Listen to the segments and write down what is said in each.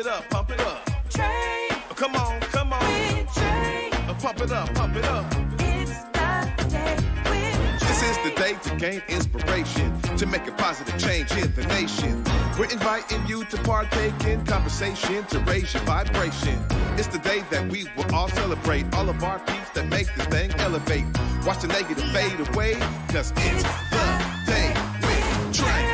it up, pump it up. Trae. Come on, come on. With Trae. Pump it up, pump it up. It's the day with This is Trae. the day to gain inspiration, to make a positive change in the nation. We're inviting you to partake in conversation, to raise your vibration. It's the day that we will all celebrate all of our peeps that make this thing elevate. Watch the negative fade away, cause it's the day with Trae.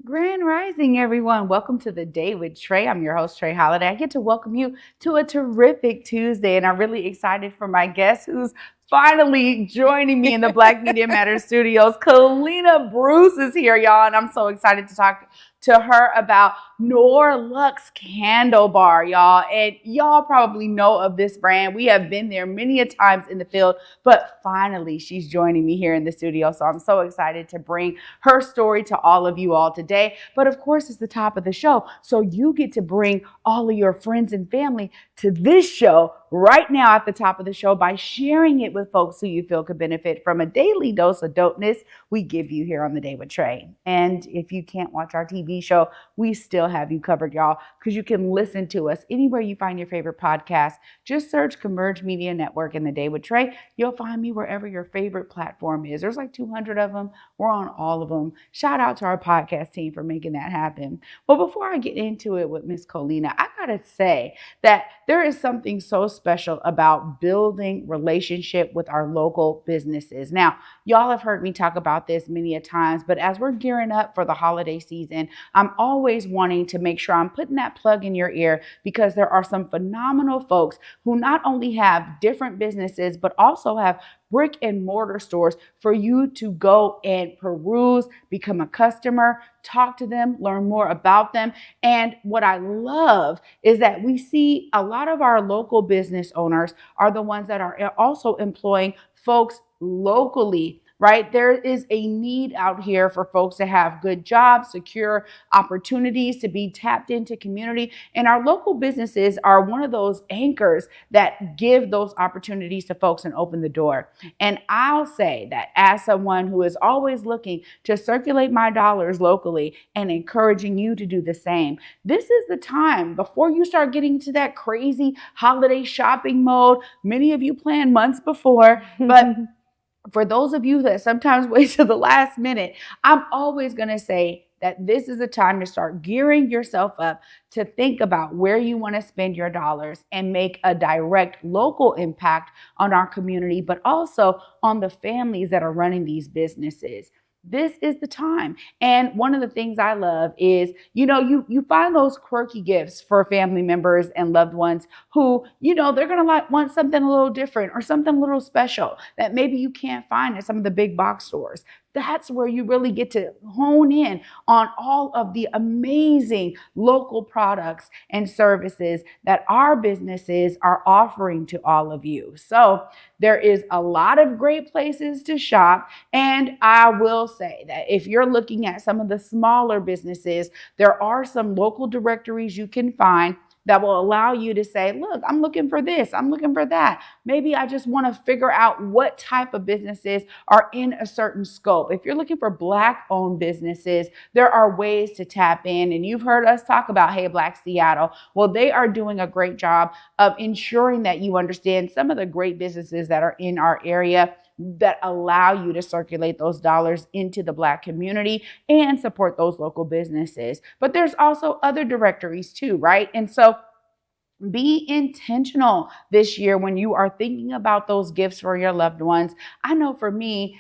Grand Rising, everyone. Welcome to the Day with Trae. I'm your host, Trae Holiday. I get to welcome you to a terrific Tuesday, and I'm really excited for my guest who's finally joining me in the Black Media Matters studios. Colina Bruce is here, y'all, and I'm so excited to talk to her about Noir Luxe Candle Bar, y'all. And y'all probably know of this brand. We have been there many a times in the field, but finally she's joining me here in the studio. So I'm so excited to bring her story to all of you all today. But of course, it's the top of the show. So you get to bring all of your friends and family to this show right now at the top of the show by sharing it with folks who you feel could benefit from a daily dose of dopeness we give you here on The Day with Trae. And if you can't watch our TV show, we still have you covered, y'all, because you can listen to us anywhere you find your favorite podcast. Just search Converge Media Network and The Day with Trae. You'll find me wherever your favorite platform is. There's like 200 of them. We're on all of them. Shout out to our podcast team for making that happen. But before I get into it with Miss Colina, I gotta say that there is something so special about building relationship with our local businesses. Now, y'all have heard me talk about this many a times, but as we're gearing up for the holiday season, I'm always wanting to make sure I'm putting that plug in your ear, because there are some phenomenal folks who not only have different businesses, but also have brick and mortar stores for you to go and peruse, become a customer, talk to them, learn more about them. And what I love is that we see a lot of our local business owners are the ones that are also employing folks locally, right? There is a need out here for folks to have good jobs, secure opportunities, to be tapped into community. And our local businesses are one of those anchors that give those opportunities to folks and open the door. And I'll say that as someone who is always looking to circulate my dollars locally and encouraging you to do the same, this is the time before you start getting to that crazy holiday shopping mode. Many of you plan months before, but for those of you that sometimes wait to the last minute, I'm always going to say that this is the time to start gearing yourself up to think about where you want to spend your dollars and make a direct local impact on our community, but also on the families that are running these businesses. This is the time. And one of the things I love is, you find those quirky gifts for family members and loved ones who, they're going to want something a little different or something a little special that maybe you can't find at some of the big box stores. That's where you really get to hone in on all of the amazing local products and services that our businesses are offering to all of you. So there is a lot of great places to shop. And I will say that if you're looking at some of the smaller businesses, there are some local directories you can find that will allow you to say, look, I'm looking for this, I'm looking for that. Maybe I just want to figure out what type of businesses are in a certain scope. If you're looking for Black-owned businesses, there are ways to tap in. And you've heard us talk about Hey Black Seattle. Well, they are doing a great job of ensuring that you understand some of the great businesses that are in our area that allow you to circulate those dollars into the Black community and support those local businesses. But there's also other directories too, right? And so be intentional this year when you are thinking about those gifts for your loved ones. I know for me,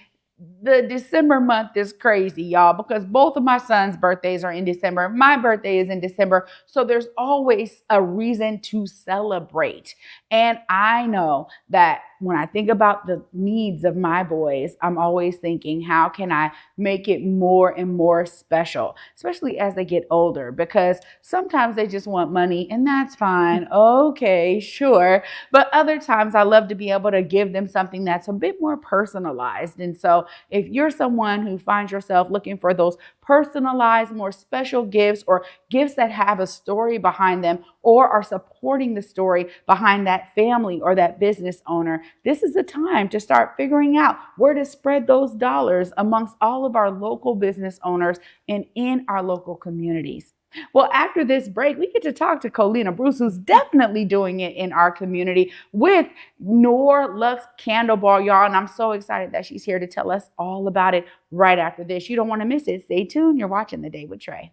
the December month is crazy, y'all, because both of my sons' birthdays are in December. My birthday is in December. So there's always a reason to celebrate. And I know that when I think about the needs of my boys, I'm always thinking, how can I make it more and more special, especially as they get older, because sometimes they just want money and that's fine. Okay, sure. But other times I love to be able to give them something that's a bit more personalized. And so if you're someone who finds yourself looking for those personalized, more special gifts or gifts that have a story behind them, or are supporting the story behind that family or that business owner, this is the time to start figuring out where to spread those dollars amongst all of our local business owners and in our local communities. Well, after this break, we get to talk to Colina Bruce, who's definitely doing it in our community with Noir Luxe Candle Bar, y'all. And I'm so excited that she's here to tell us all about it right after this. You don't want to miss it. Stay tuned. You're watching The Day with Trae.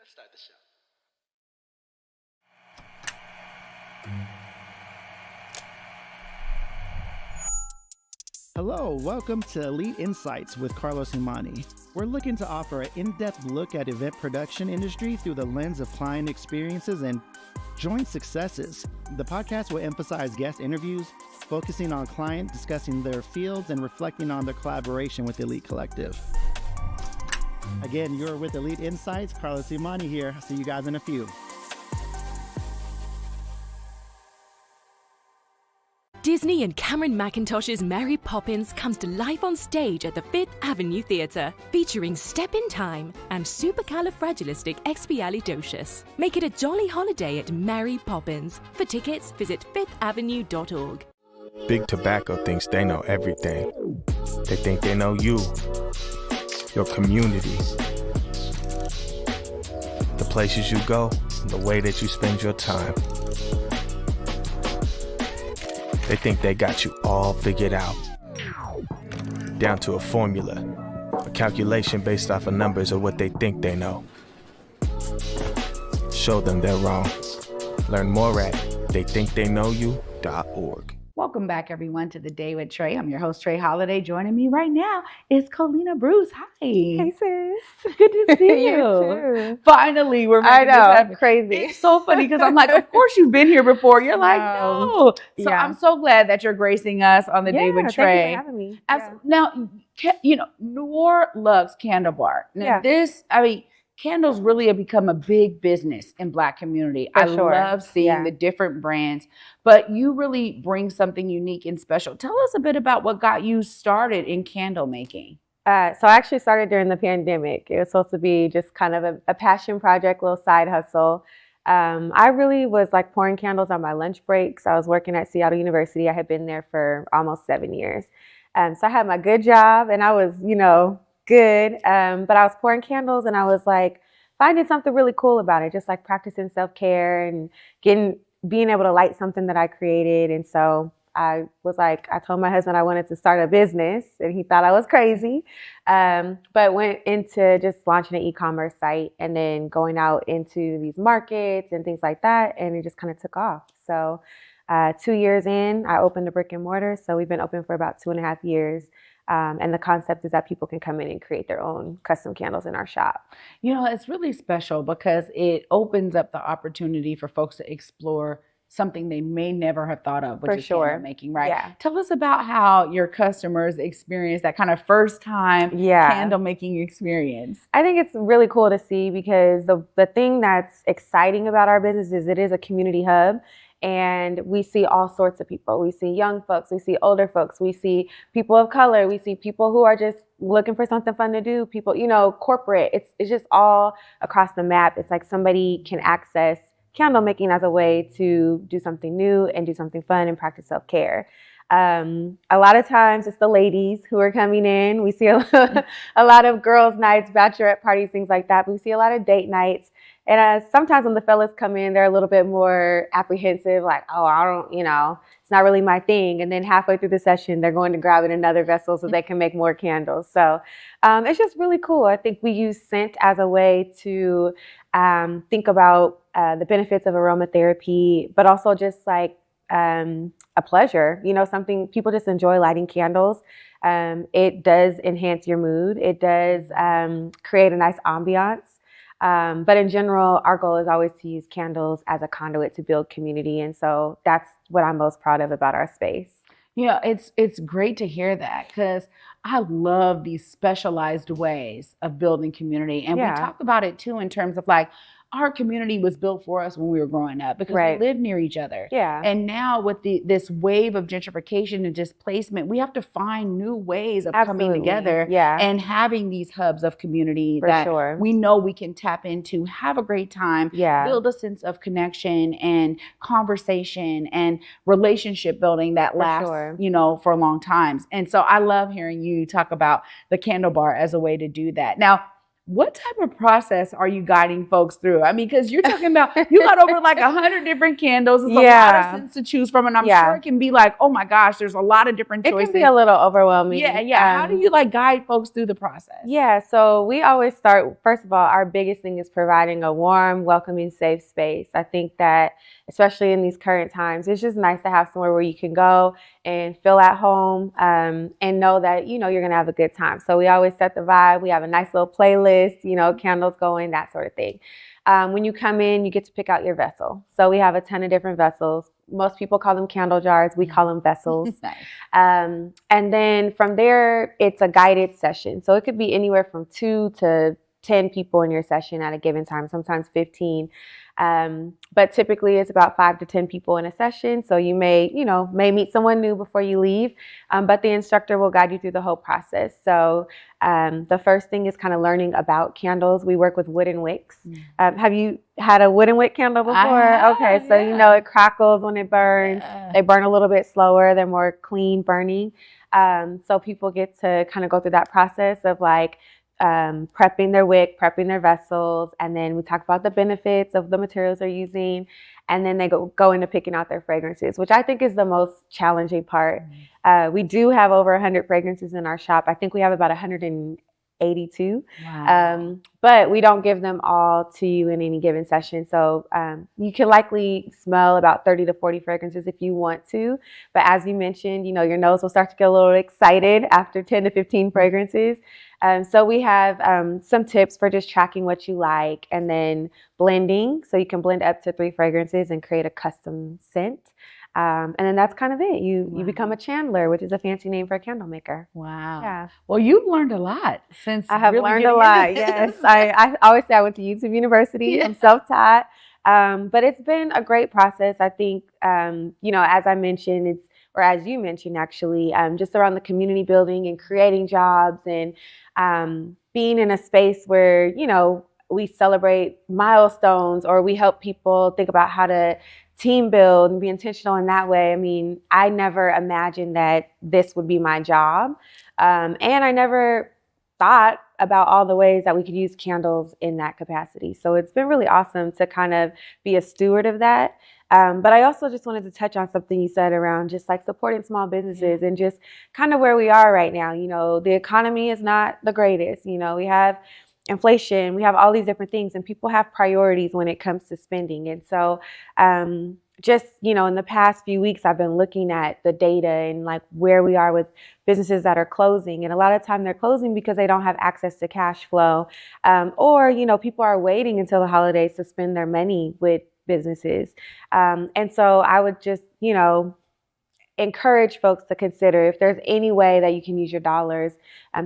Start the show. Hello, welcome to Elite Insights with Carlos Imani. We're looking to offer an in-depth look at event production industry through the lens of client experiences and joint successes. The podcast will emphasize guest interviews, focusing on client discussing their fields and reflecting on their collaboration with Elite Collective. Again, you're with Elite Insights. Carlos Imani here. I'll see you guys in a few. Disney and Cameron Mackintosh's Mary Poppins comes to life on stage at the Fifth Avenue Theatre, featuring Step in Time and Supercalifragilisticexpialidocious. Make it a jolly holiday at Mary Poppins. For tickets, visit fifthavenue.org. Big Tobacco thinks they know everything. They think they know you, your community, the places you go, the way that you spend your time. They think they got you all figured out, down to a formula, a calculation based off of numbers of what they think they know. Show them they're wrong. Learn more at theythinktheyknowyou.org. Welcome back, everyone, to The Day with Trae. I'm your host, Trae Holiday. Joining me right now is Colina Bruce. Hi. Hey, sis. Good to see You you. too. Finally, we're I making this know, happen. crazy. It's so funny because I'm like, of course you've been here before. You're like, no. So Yeah. I'm so glad that you're gracing us on The Day with thank you Trae. for having me. Now, Noir Luxe Candle Bar. Now, Yeah. candles really have become a big business in Black community. For I sure. love seeing Yeah. the different brands, but you really bring something unique and special. Tell us a bit about what got you started in candle making. So I actually started during the pandemic. It was supposed to be just kind of a passion project, little side hustle. I really was like pouring candles on my lunch breaks. I was working at Seattle University. I had been there for almost 7 years. So I had my good job and I was, good. But I was pouring candles and I was like finding something really cool about it, just like practicing self-care and being able to light something that I created. And so I told my husband I wanted to start a business and he thought I was crazy. But went into just launching an e-commerce site and then going out into these markets and things like that. And it just kind of took off. So 2 years in, I opened a brick and mortar. So we've been open for about 2.5 years. And the concept is that people can come in and create their own custom candles in our shop. It's really special because it opens up the opportunity for folks to explore something they may never have thought of, which For is sure. candle making, right? Yeah. Tell us about how your customers experience that kind of first time candle making experience. I think it's really cool to see because the thing that's exciting about our business is it is a community hub. And we see all sorts of people. We see young folks, we see older folks, we see people of color, we see people who are just looking for something fun to do, people, corporate. It's just all across the map. It's like somebody can access candle making as a way to do something new and do something fun and practice self-care. A lot of times it's the ladies who are coming in. We see a lot of girls' nights, bachelorette parties, things like that. But we see a lot of date nights. And sometimes when the fellas come in, they're a little bit more apprehensive, like, oh, I don't, it's not really my thing. And then halfway through the session, they're going to grab in another vessel so they can make more candles. So it's just really cool. I think we use scent as a way to think about the benefits of aromatherapy, but also just like a pleasure, something people just enjoy lighting candles. It does enhance your mood. It does create a nice ambiance. But in general, our goal is always to use candles as a conduit to build community. And so that's what I'm most proud of about our space. It's great to hear that, because I love these specialized ways of building community. And we Yeah. talk about it too in terms of like, our community was built for us when we were growing up because Right. we lived near each other. Yeah. And now with this wave of gentrification and displacement, we have to find new ways of coming Absolutely. together Yeah. and having these hubs of community For that sure. we know we can tap into, have a great time, Yeah. build a sense of connection and conversation and relationship building that For lasts, sure. for long times. And so I love hearing you talk about the candle bar as a way to do that. Now, what type of process are you guiding folks through? I mean, because you're talking about, you got over like 100 different candles. It's a lot Yeah. of scents to choose from. And I'm Yeah. sure it can be like, oh my gosh, there's a lot of different It choices. can be a little overwhelming. Yeah. How do you like guide folks through the process? Yeah, so we always start, first of all, our biggest thing is providing a warm, welcoming, safe space. I think that, especially in these current times, it's just nice to have somewhere where you can go and feel at home, and know that, you're going to have a good time. So we always set the vibe. We have a nice little playlist, candles going, that sort of thing. When you come in, you get to pick out your vessel. So we have a ton of different vessels. Most people call them candle jars. We call them vessels. Nice. And then from there, it's a guided session. So it could be anywhere from 2 to 10 people in your session at a given time, sometimes 15. But typically it's about 5 to 10 people in a session. So you may meet someone new before you leave, but the instructor will guide you through the whole process. So the first thing is kind of learning about candles. We work with wooden wicks. Have you had a wooden wick candle before? Okay, so it crackles when it burns. Yeah. They burn a little bit slower. They're more clean burning. So people get to kind of go through that process of like prepping their wick, prepping their vessels, and then we talk about the benefits of the materials they're using, and then they go into picking out their fragrances, which I think is the most challenging part. We do have over 100 fragrances in our shop. I think we have about 182. Wow. But we don't give them all to you in any given session. So you can likely smell about 30 to 40 fragrances if you want to. But as you mentioned, your nose will start to get a little excited after 10 to 15 fragrances. So we have some tips for just tracking what you like, and then blending. So you can blend up to 3 fragrances and create a custom scent. And then that's kind of it. You become a chandler, which is a fancy name for a candle maker. Wow. Yeah. Well, you've learned a lot since I have really learned getting a lot. into Yes. this. I always say I went to YouTube University. Yeah. I'm self-taught. But it's been a great process. I think, as I mentioned, or as you mentioned, actually, just around the community building and creating jobs, and being in a space where, we celebrate milestones, or we help people think about how to team build and be intentional in that way. I mean, I never imagined that this would be my job. And I never thought about all the ways that we could use candles in that capacity. So it's been really awesome to kind of be a steward of that. But I also just wanted to touch on something you said around just like supporting small businesses and just kind of where we are right now. The economy is not the greatest. We have inflation, we have all these different things, and people have priorities when it comes to spending. And so just, in the past few weeks, I've been looking at the data and like where we are with businesses that are closing. And a lot of time they're closing because they don't have access to cash flow, or, people are waiting until the holidays to spend their money with businesses. And so I would just, encourage folks to consider if there's any way that you can use your dollars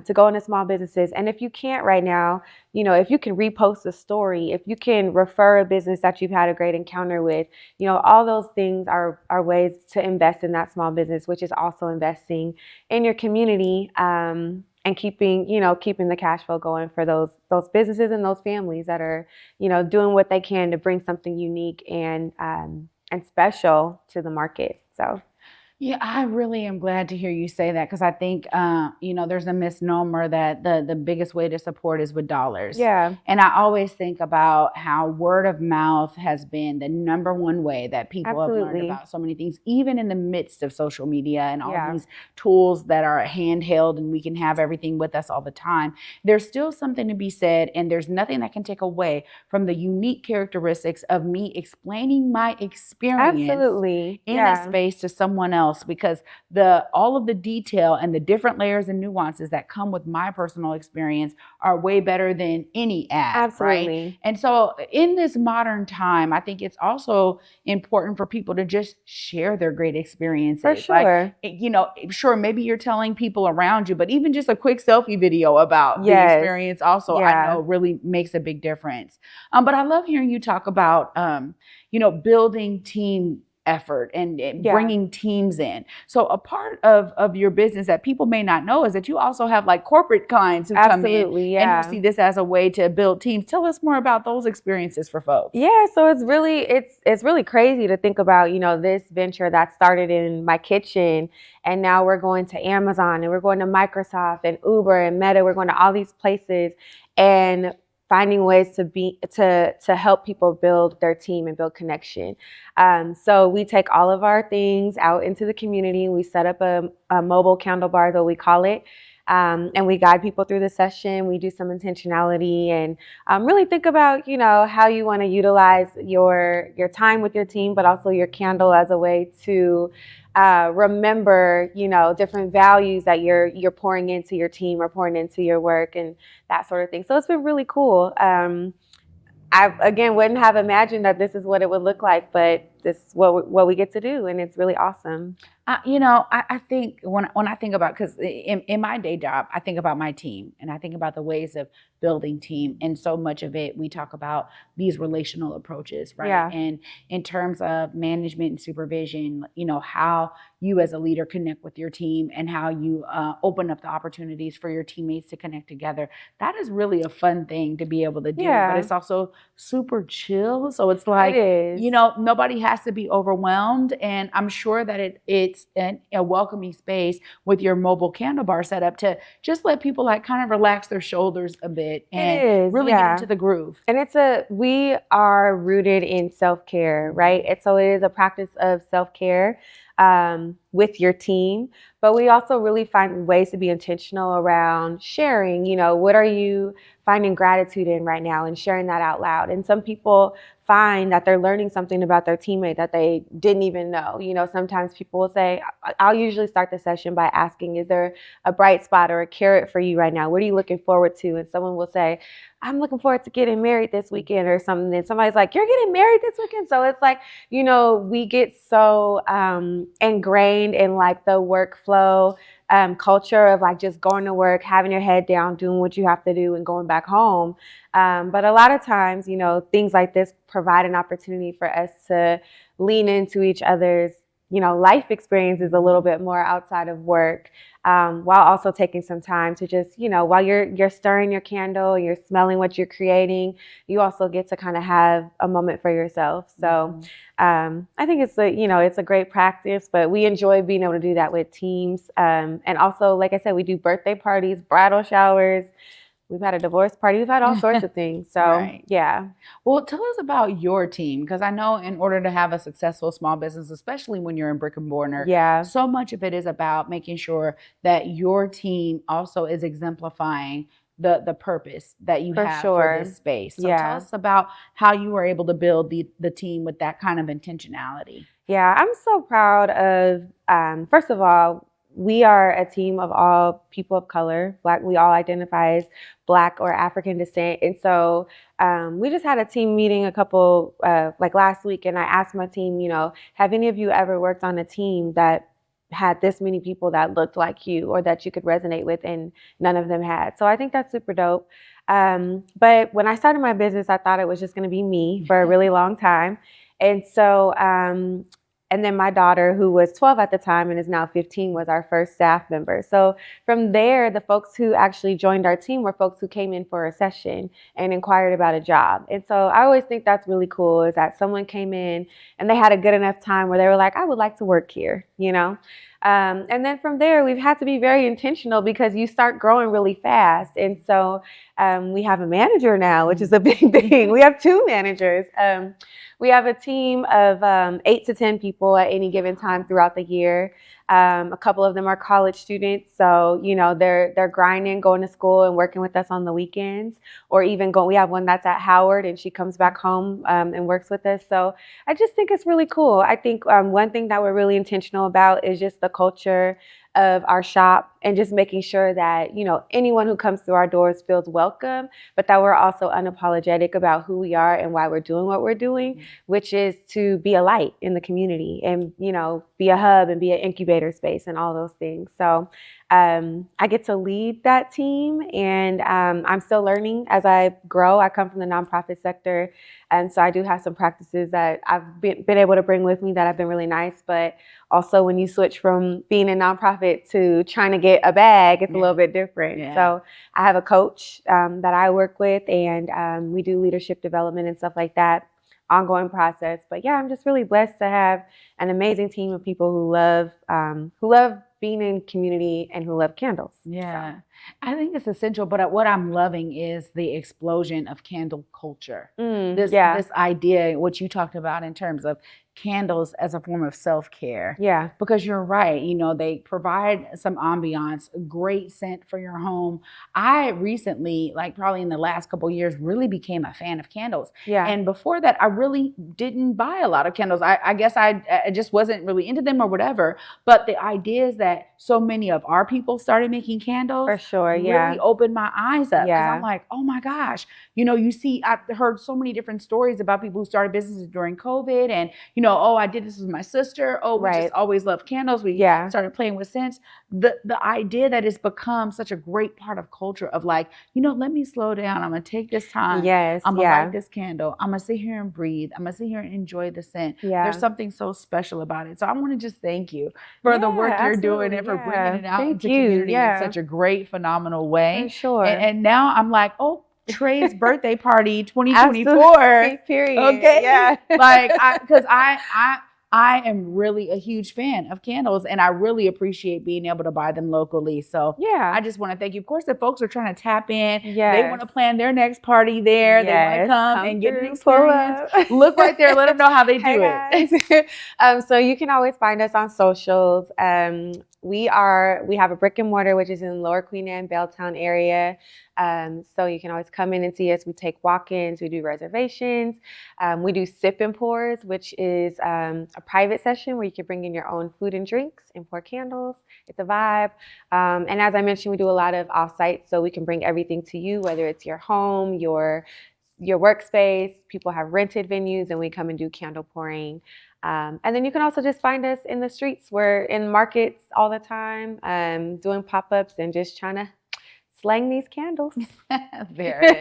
to go into small businesses. And if you can't right now, if you can repost a story, if you can refer a business that you've had a great encounter with, all those things are ways to invest in that small business, which is also investing in your community, and keeping the cash flow going for those businesses and those families that are, doing what they can to bring something unique and special to the market. So. Yeah, I really am glad to hear you say that, because I think, there's a misnomer that the biggest way to support is with dollars. Yeah. And I always think about how word of mouth has been the number one way that people have learned Absolutely. about so many things, even in the midst of social media and all Yeah. these tools that are handheld and we can have everything with us all the time. There's still something to be said, and there's nothing that can take away from the unique characteristics of me explaining my experience Absolutely. in Yeah. a space to someone else else, because all of the detail and the different layers and nuances that come with my personal experience are way better than any ad. Absolutely. Right? And so in this modern time, I think it's also important for people to just share their great experiences. For sure. Like, sure, maybe you're telling people around you, but even just a quick selfie video about the experience also, I know really makes a big difference. But I love hearing you talk about, building team effort and bringing teams in. So a part of your business that people may not know is that you also have like corporate clients who come in and you see this as a way to build teams. Tell us more about those experiences for folks. Yeah, so it's really crazy to think about, this venture that started in my kitchen, and now we're going to Amazon and we're going to Microsoft and Uber and Meta. We're going to all these places and finding ways to help people build their team and build connection. So we take all of our things out into the community. We set up a mobile candle bar, though we call it, and we guide people through the session. We do some intentionality and really think about, how you want to utilize your time with your team, but also your candle as a way to remember, different values that you're pouring into your team or pouring into your work and that sort of thing. So it's been really cool. I, again, wouldn't have imagined that this is what it would look like, but this is what we get to do, and it's really awesome. I think when I think about, because in my day job, I think about my team and I think about the ways of building team, and so much of it, we talk about these relational approaches, right? Yeah. And in terms of management and supervision, how you as a leader connect with your team and how you open up the opportunities for your teammates to connect together. That is really a fun thing to be able to do, but it's also super chill. So it's like, nobody has to be overwhelmed. And I'm sure that it's a welcoming space with your mobile candle bar setup to just let people like kind of relax their shoulders a bit and really get into the groove. And we are rooted in self-care, right? And so it is a practice of self-care with your team, but we also really find ways to be intentional around sharing, what are you finding gratitude in right now, and sharing that out loud. And some people find that they're learning something about their teammate that they didn't even know. Sometimes people will say, I'll usually start the session by asking, is there a bright spot or a carrot for you right now? What are you looking forward to? And someone will say, I'm looking forward to getting married this weekend or something. And somebody's like, you're getting married this weekend? So it's like, we get so ingrained in like the workflow culture of like just going to work, having your head down, doing what you have to do and going back home. But a lot of times, things like this provide an opportunity for us to lean into each other's, life experiences a little bit more outside of work, while also taking some time to just, while you're stirring your candle, you're smelling what you're creating, you also get to kind of have a moment for yourself. So I think it's a great practice, but we enjoy being able to do that with teams. And also, like I said, we do birthday parties, bridal showers. We've had a divorce party. We've had all sorts of things. So, yeah. Well, tell us about your team, because I know in order to have a successful small business, especially when you're in brick and mortar, so much of it is about making sure that your team also is exemplifying the purpose that you have for this space. So tell us about how you were able to build the team with that kind of intentionality. Yeah, I'm so proud of, first of all, we are a team of all people of color. Black, we all identify as Black or African descent. And so we just had a team meeting like last week, and I asked my team, have any of you ever worked on a team that had this many people that looked like you or that you could resonate with? And none of them had. So I think that's super dope. But when I started my business, I thought it was just going to be me for a really long time. And so and then my daughter, who was 12 at the time and is now 15, was our first staff member. So from there, the folks who actually joined our team were folks who came in for a session and inquired about a job. And so I always think that's really cool, is that someone came in and they had a good enough time where they were like, I would like to work here, And then from there, we've had to be very intentional because you start growing really fast. And so we have a manager now, which is a big thing. We have 2 managers. We have a team of 8 to 10 people. people at any given time throughout the year. A couple of them are college students, so they're grinding, going to school and working with us on the weekends, or even we have one that's at Howard and she comes back home and works with us. So I just think it's really cool. I think one thing that we're really intentional about is just the culture of our shop and just making sure that, anyone who comes through our doors feels welcome, but that we're also unapologetic about who we are and why we're doing what we're doing, which is to be a light in the community and, be a hub and be an incubator space and all those things. So I get to lead that team, and I'm still learning as I grow. I come from the nonprofit sector, and so I do have some practices that I've been able to bring with me that have been really nice. But also, when you switch from being a nonprofit to trying to get a bag, it's a little bit different. Yeah. So I have a coach that I work with, and we do leadership development and stuff like that. Ongoing process. But yeah, I'm just really blessed to have an amazing team of people who love being in community and who love candles. Yeah, So. I think it's essential. But what I'm loving is the explosion of candle culture. This idea, what you talked about in terms of candles as a form of self-care. Yeah. Because you're right. They provide some ambiance, great scent for your home. I recently, like probably in the last couple of years, really became a fan of candles. Yeah. And before that, I really didn't buy a lot of candles. I guess I just wasn't really into them or whatever. But the idea is that so many of our people started making candles. For sure, yeah. Really opened my eyes up. Yeah. Because I'm like, oh my gosh. I've heard so many different stories about people who started businesses during COVID and, oh, I did this with my sister. Oh, we just always loved candles. We started playing with scents. The idea that it's become such a great part of culture of like, let me slow down. I'm going to take this time. Yes. I'm going to light this candle. I'm going to sit here and breathe. I'm going to sit here and enjoy the scent. Yeah. There's something so special about it. So I want to just thank you for the work you're doing and for bringing it out into community in such a great, phenomenal way. For sure. And now I'm like, oh, Trae's birthday party 2024. Period. Okay. Yeah. Because I am really a huge fan of candles, and I really appreciate being able to buy them locally. So yeah, I just want to thank you. Of course, if folks are trying to tap in, yes. they want to plan their next party there. Yes. They want to come and get an experience. Look right there. Let them know how they do it. So you can always find us on socials. We have a brick and mortar, which is in Lower Queen Anne, Belltown area. So you can always come in and see us. We take walk-ins, we do reservations. We do sip and pours, which is a private session where you can bring in your own food and drinks and pour candles. It's a vibe. And as I mentioned, we do a lot of off-site, so we can bring everything to you, whether it's your home, your workspace. People have rented venues, and we come and do candle pouring. And then you can also just find us in the streets. We're in markets all the time, doing pop-ups and just trying to slang these candles. Very.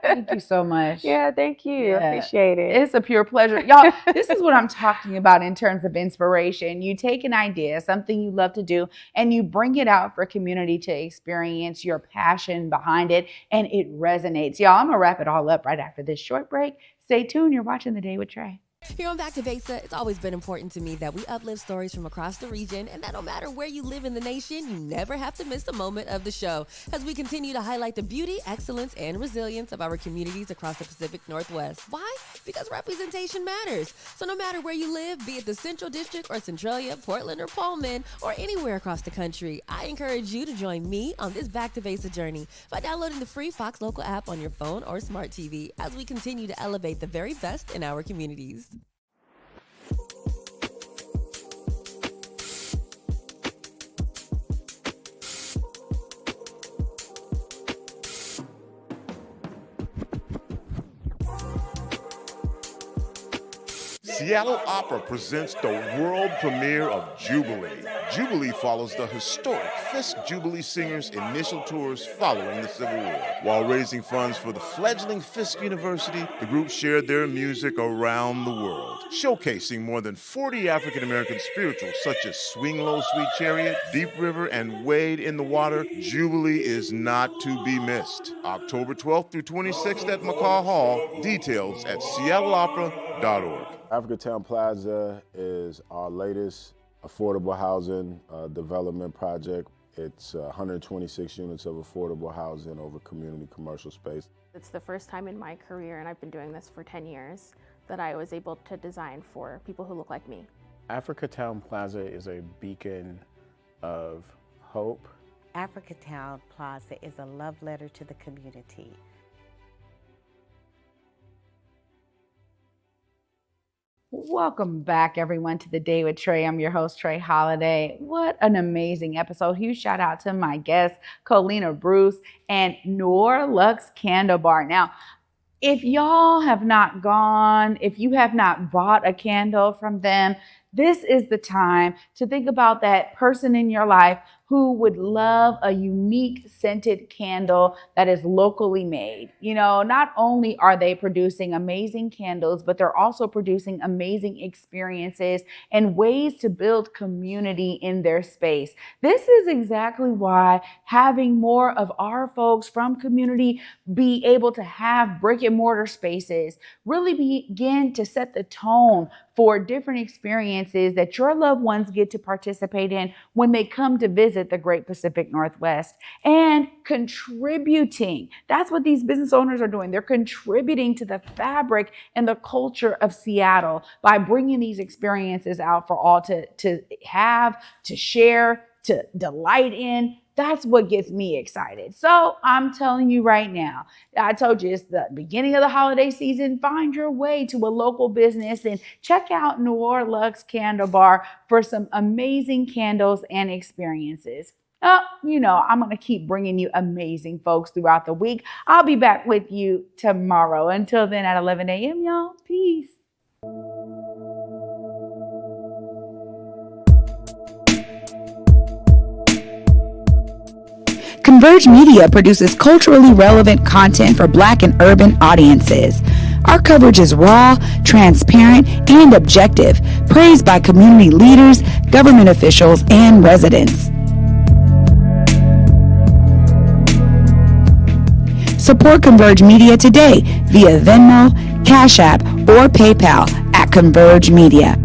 Thank you so much. Yeah, thank you. Yeah. Appreciate it. It's a pure pleasure. Y'all, this is what I'm talking about in terms of inspiration. You take an idea, something you love to do, and you bring it out for community to experience your passion behind it, and it resonates. Y'all, I'm going to wrap it all up right after this short break. Stay tuned. You're watching The Day with Trae. Here on Back to Besa, it's always been important to me that we uplift stories from across the region, and that no matter where you live in the nation, you never have to miss a moment of the show as we continue to highlight the beauty, excellence, and resilience of our communities across the Pacific Northwest. Why? Because representation matters. So no matter where you live, be it the Central District or Centralia, Portland or Pullman, or anywhere across the country, I encourage you to join me on this Back to Besa journey by downloading the free Fox Local app on your phone or smart TV as we continue to elevate the very best in our communities. Seattle Opera presents the world premiere of Jubilee. Jubilee follows the historic Fisk Jubilee Singers' initial tours following the Civil War. While raising funds for the fledgling Fisk University, the group shared their music around the world, showcasing more than 40 African-American spirituals such as Swing Low, Sweet Chariot, Deep River, and Wade in the Water. Jubilee is not to be missed. October 12th through 26th at McCaw Hall. Details at seattleopera.org. Africatown Plaza is our latest affordable housing development project. It's 126 units of affordable housing over community commercial space. It's the first time in my career, and I've been doing this for 10 years, that I was able to design for people who look like me. Africatown Plaza is a beacon of hope. Africatown Plaza is a love letter to the community. Welcome back, everyone, to The Day with Trae. I'm your host, Trae Holiday. What an amazing episode. Huge shout out to my guests, Colina Bruce and Noir Luxe Candle Bar. Now, if y'all have not gone, if you have not bought a candle from them, this is the time to think about that person in your life who would love a unique scented candle that is locally made. You know, not only are they producing amazing candles, but they're also producing amazing experiences and ways to build community in their space. This is exactly why having more of our folks from community be able to have brick and mortar spaces really begin to set the tone for different experiences that your loved ones get to participate in when they come to visit the Great Pacific Northwest, and contributing. That's what these business owners are doing. They're contributing to the fabric and the culture of Seattle by bringing these experiences out for all to have, to share, to delight in. That's what gets me excited. So I'm telling you right now, I told you it's the beginning of the holiday season. Find your way to a local business and check out Noir Luxe Candle Bar for some amazing candles and experiences. You know, I'm going to keep bringing you amazing folks throughout the week. I'll be back with you tomorrow. Until then, at 11 a.m., y'all. Peace. Converge Media produces culturally relevant content for Black and urban audiences. Our coverage is raw, transparent, and objective, praised by community leaders, government officials, and residents. Support Converge Media today via Venmo, Cash App, or PayPal at Converge Media.